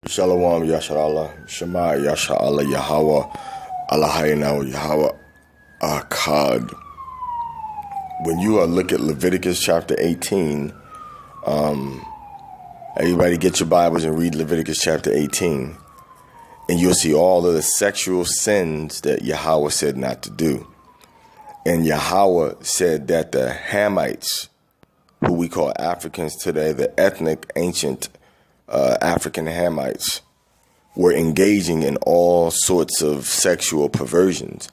Shalom Yasharallah, Shema Yasharallah, Yahweh, Allahayna, Yahweh, Akkad. When you look at Leviticus chapter 18, everybody get your Bibles and read Leviticus chapter 18, and you'll see all of the sexual sins that Yahweh said not to do. And Yahweh said that the Hamites, who we call Africans today, the ethnic ancient African Hamites, were engaging in all sorts of sexual perversions.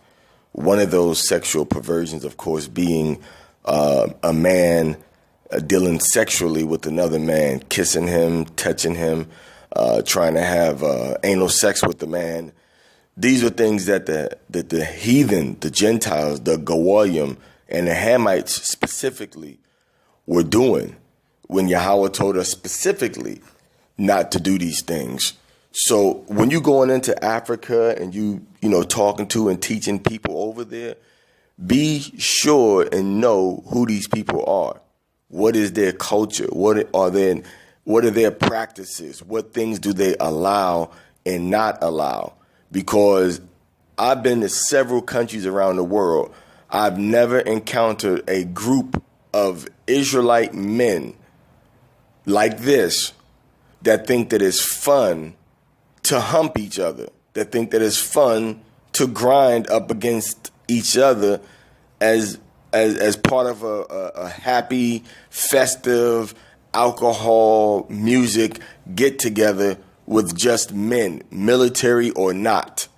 One of those sexual perversions, of course, being a man dealing sexually with another man, kissing him, touching him, trying to have anal sex with the man. These are things that the heathen, the Gentiles, the Goyim, and the Hamites specifically were doing when Yahweh told us specifically not to do these things. So when you going into Africa and you talking to and teaching people over there, be sure and know who these people are. What is their culture? What are their practices? What things do they allow and not allow? Because I've been to several countries around the world. I've never encountered a group of Israelite men like this that think that it's fun to hump each other, that think that it's fun to grind up against each other as part of a happy, festive, alcohol, music get-together with just men, military or not.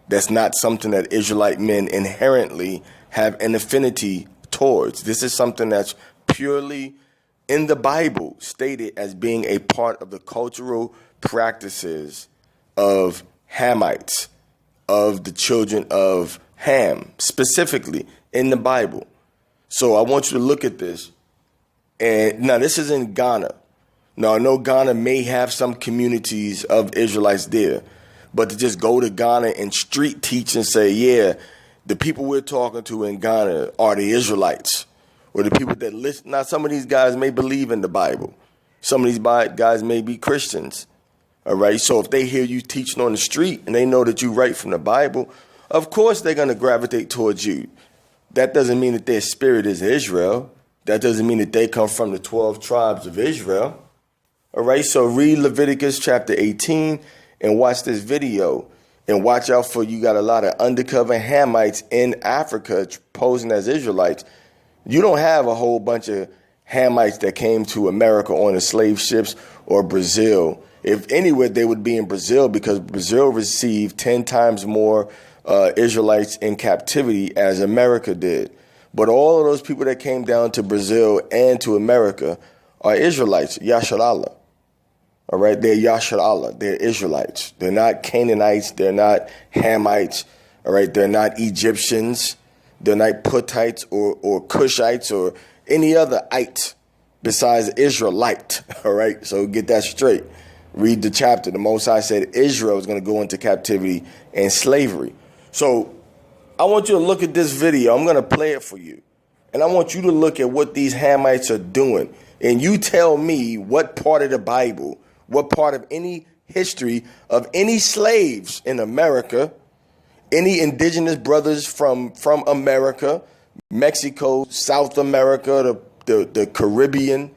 That's not something that Israelite men inherently have an affinity towards. This is something that's purely in the Bible stated as being a part of the cultural practices of Hamites, of the children of Ham, specifically in the Bible. So I want you to look at this. And now this is in Ghana. Now I know Ghana may have some communities of Israelites there, but to just go to Ghana and street teach and say, yeah, the people we're talking to in Ghana are the Israelites, or the people that listen. Now, some of these guys may believe in the Bible. Some of these guys may be Christians. All right. So if they hear you teaching on the street and they know that you write from the Bible, of course they're going to gravitate towards you. That doesn't mean that their spirit is Israel. That doesn't mean that they come from the 12 tribes of Israel. All right. So read Leviticus chapter 18 and watch this video. And watch out for, you got a lot of undercover Hamites in Africa posing as Israelites. You don't have a whole bunch of Hamites that came to America on the slave ships or Brazil. If anywhere, they would be in Brazil, because Brazil received 10 times more Israelites in captivity as America did. But all of those people that came down to Brazil and to America are Israelites, Yasharallah. All right, they're Yasharallah, they're Israelites. They're not Canaanites, they're not Hamites. All right, they're not Egyptians. They're not Puttites or Cushites or any other ite besides Israelite. All right, so get that straight. Read the chapter. The Most High said Israel is going to go into captivity and slavery. So I want you to look at this video. I'm going to play it for you. And I want you to look at what these Hamites are doing. And you tell me what part of the Bible, what part of any history of any slaves in America, any indigenous brothers from America, Mexico, South America, the Caribbean,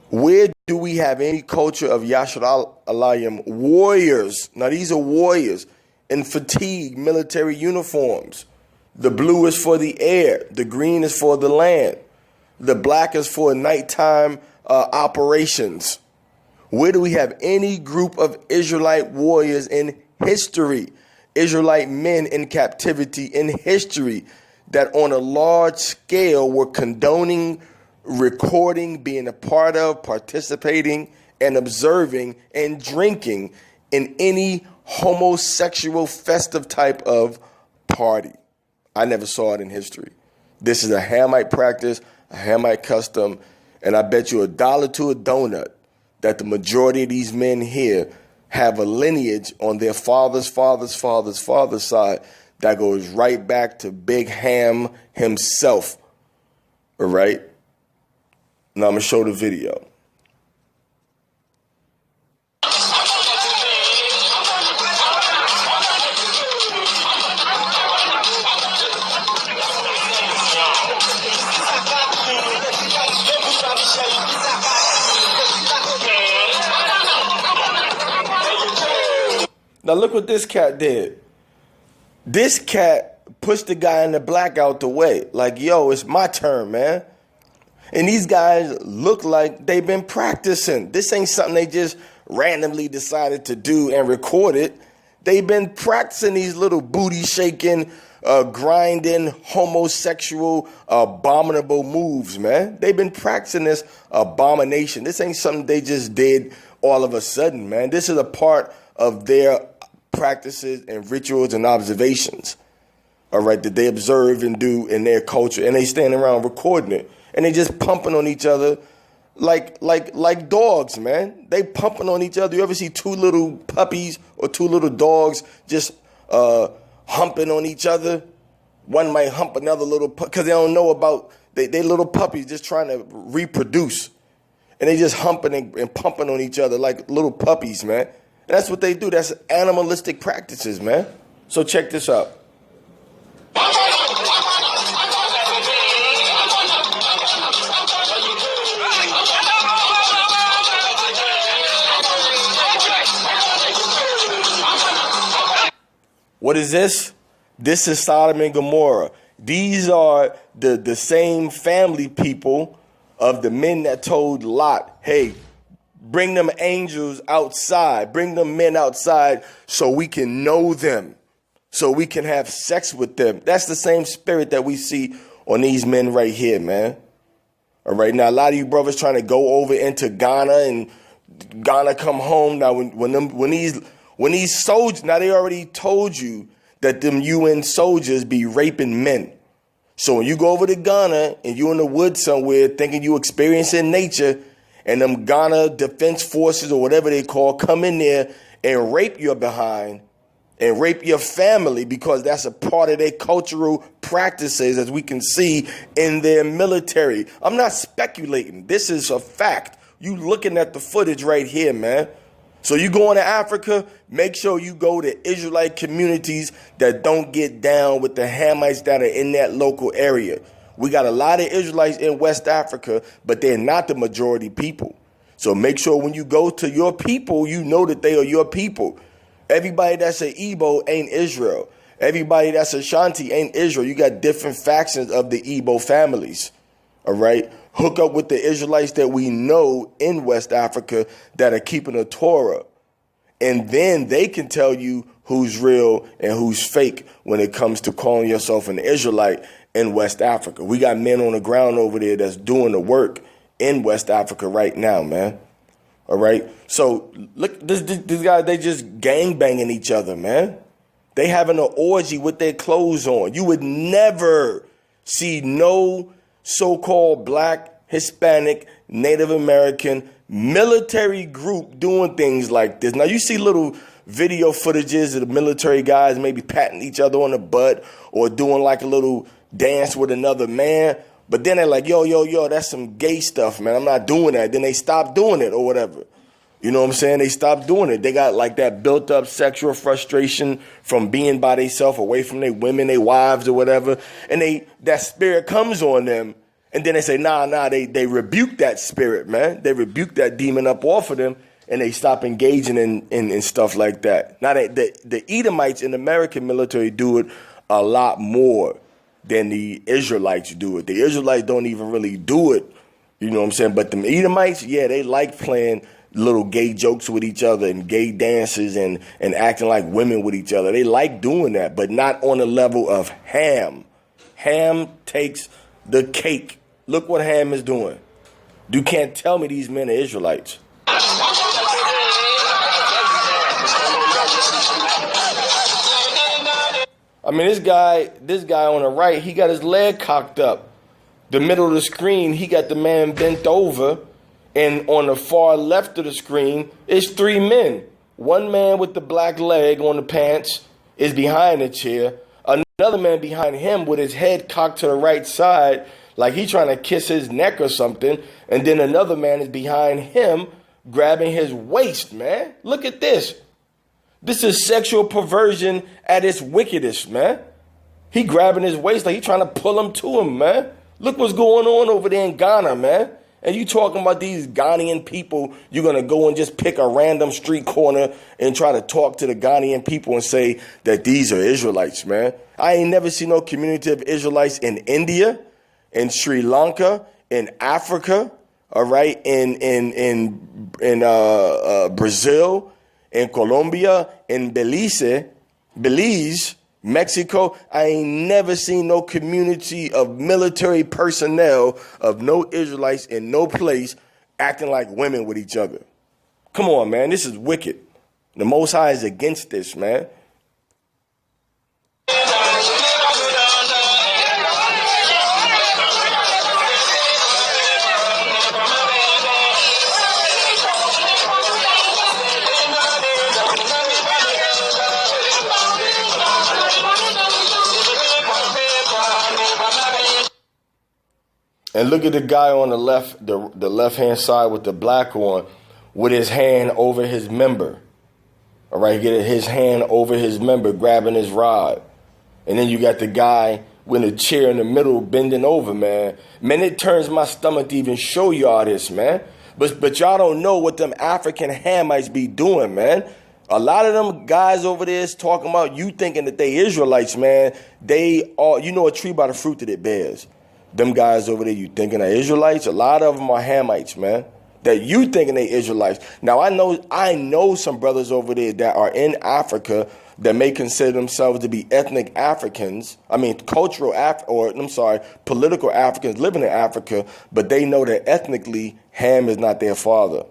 where do we have any culture of Yasharallah warriors? Now, these are warriors in fatigue, military uniforms. The blue is for the air. The green is for the land. The black is for nighttime operations. Where do we have any group of Israelite warriors in history? Israelite men in captivity in history that on a large scale were condoning, recording, being a part of, participating, and observing and drinking in any homosexual festive type of party. I never saw it in history. This is a Hamite practice, a Hamite custom, and I bet you $1 to a donut that the majority of these men here have a lineage on their father's side that goes right back to Big Ham himself. All right? Now I'm going to show the video. Now look what this cat did. This cat pushed the guy in the black out the way. Like, yo, it's my turn, man. And these guys look like they've been practicing. This ain't something they just randomly decided to do and record it. They've been practicing these little booty shaking, grinding, homosexual, abominable moves, man. They've been practicing this abomination. This ain't something they just did all of a sudden, man. This is a part of their practices and rituals and observations, all right, that they observe and do in their culture. And they stand around recording it. And they just pumping on each other like dogs, man. They pumping on each other. You ever see two little puppies or two little dogs just humping on each other? One might hump another little because they don't know about they little puppies just trying to reproduce. And they just humping and pumping on each other like little puppies, man. And that's what they do. That's animalistic practices, man. So check this out. What is this? This is Sodom and Gomorrah. These are the same family people of the men that told Lot, hey, bring them angels outside, bring them men outside so we can know them, so we can have sex with them. That's the same spirit that we see on these men right here, man. All right, now a lot of you brothers trying to go over into Ghana and Ghana come home. Now when these soldiers, now they already told you that them UN soldiers be raping men. So when you go over to Ghana and you in the woods somewhere thinking you experiencing nature and them Ghana Defense Forces or whatever they call come in there and rape your behind and rape your family because that's a part of their cultural practices, as we can see in their military. I'm not speculating. This is a fact. You looking at the footage right here, man. So you going to Africa, make sure you go to Israelite communities that don't get down with the Hamites that are in that local area. We got a lot of Israelites in West Africa, but they're not the majority people. So make sure when you go to your people, you know that they are your people. Everybody that's an Igbo ain't Israel. Everybody that's a Shanti ain't Israel. You got different factions of the Igbo families, all right? Hook up with the Israelites that we know in West Africa that are keeping the Torah. And then they can tell you who's real and who's fake when it comes to calling yourself an Israelite in West Africa. We got men on the ground over there that's doing the work in West Africa right now, man. All right. So look, this guy, they just gang banging each other, man. They having an orgy with their clothes on. You would never see no so-called black, Hispanic, Native American military group doing things like this. Now, you see little video footages of the military guys maybe patting each other on the butt or doing like a little dance with another man. But then they're like, yo, that's some gay stuff, man. I'm not doing that. Then they stop doing it or whatever. You know what I'm saying? They stop doing it. They got like that built up sexual frustration from being by themselves, away from their women, their wives or whatever. And that spirit comes on them. And then they say, nah, they rebuke that spirit, man. They rebuke that demon up off of them. And they stop engaging in stuff like that. Now, the Edomites in the American military do it a lot more than the Israelites do it. The Israelites don't even really do it. You know what I'm saying? But the Edomites, yeah, they like playing little gay jokes with each other and gay dances and acting like women with each other. They like doing that, but not on the level of Ham. Ham takes the cake. Look what Ham is doing. You can't tell me these men are Israelites. I mean, this guy on the right, he got his leg cocked up. The middle of the screen, he got the man bent over. And on the far left of the screen, it's three men. One man with the black leg on the pants is behind the chair. Another man behind him with his head cocked to the right side, like he's trying to kiss his neck or something. And then another man is behind him grabbing his waist, man. Look at this. This is sexual perversion at its wickedest, man. He grabbing his waist like he trying to pull him to him, man. Look what's going on over there in Ghana, man. And you talking about these Ghanaian people, you're going to go and just pick a random street corner and try to talk to the Ghanaian people and say that these are Israelites, man. I ain't never seen no community of Israelites in India, in Sri Lanka, in Africa, all right, in Brazil, in Colombia, in Belize, Mexico. I ain't never seen no community of military personnel of no Israelites in no place acting like women with each other. Come on, man. This is wicked. The Most High is against this, man. And look at the guy on the left, the left-hand side with the black on, with his hand over his member. All right, get his hand over his member, grabbing his rod. And then you got the guy with a chair in the middle, bending over, man. Man, it turns my stomach to even show y'all this, man. But y'all don't know what them African Hamites be doing, man. A lot of them guys over there is talking about you thinking that they Israelites, man. They are, you know, a tree by the fruit that it bears. Them guys over there, you thinking they're Israelites? A lot of them are Hamites, man. That you thinking they Israelites. Now, I know some brothers over there that are in Africa that may consider themselves to be ethnic Africans. I mean, political Africans living in Africa, but they know that ethnically Ham is not their father,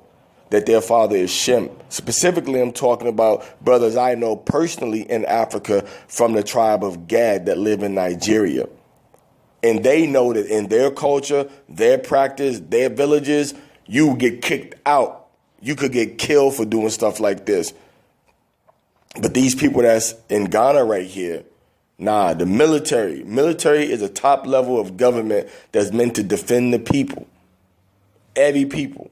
that their father is Shem. Specifically, I'm talking about brothers I know personally in Africa from the tribe of Gad that live in Nigeria. And they know that in their culture, their practice, their villages, you get kicked out. You could get killed for doing stuff like this. But these people that's in Ghana right here, nah, the military is a top level of government that's meant to defend the people, every people.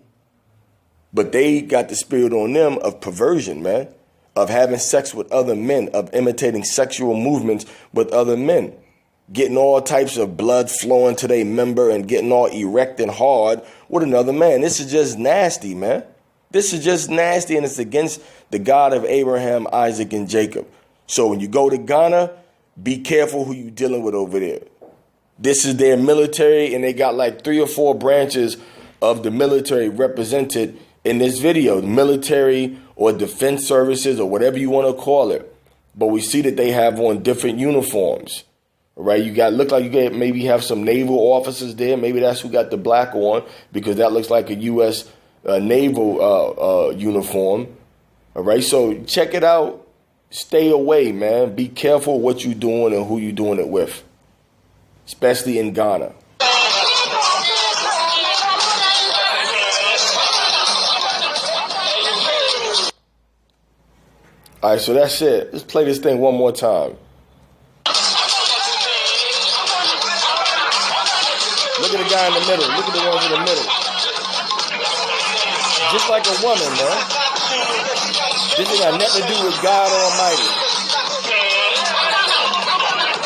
But they got the spirit on them of perversion, man, of having sex with other men, of imitating sexual movements with other men. Getting all types of blood flowing to their member and getting all erect and hard with another man. This is just nasty, man. This is just nasty, and it's against the God of Abraham, Isaac, and Jacob. So when you go to Ghana, be careful who you dealing with over there. This is their military, and they got like 3 or 4 branches of the military represented in this video. The military or defense services or whatever you want to call it. But we see that they have on different uniforms. Right, look like you maybe have some naval officers there. Maybe that's who got the black on, because that looks like a U.S. Naval uniform. All right, so check it out. Stay away, man. Be careful what you're doing and who you're doing it with, especially in Ghana. All right, so that's it. Let's play this thing one more time. Look at the guy in the middle. Look at the ones in the middle. Just like a woman, man. This ain't got nothing to do with God Almighty.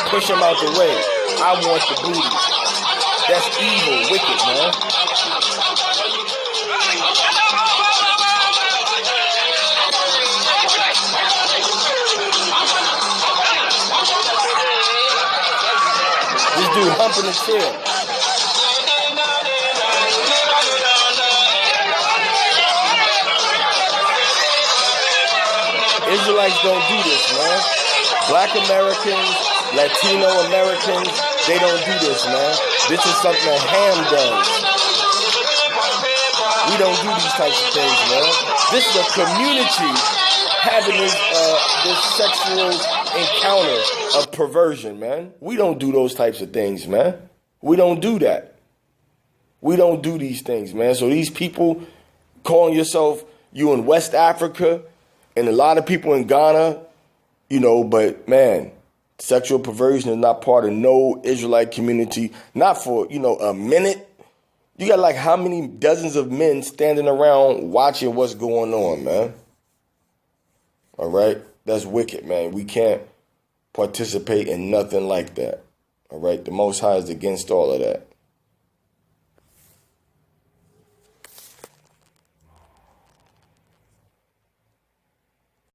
Push him out the way. I want the booty. That's evil, wicked, man. This dude humping his tail. Israelites don't do this, man. Black Americans, Latino Americans, they don't do this, man. This is something that Ham does. We don't do these types of things, man. This is a community having this sexual encounter of perversion, man. We don't do those types of things, man. We don't do that. We don't do these things, man. So these people calling yourself, you in West Africa, and a lot of people in Ghana, you know, but man, sexual perversion is not part of no Israelite community, not for, you know, a minute. You got like how many dozens of men standing around watching what's going on, man? All right? That's wicked, man. We can't participate in nothing like that. All right? The Most High is against all of that.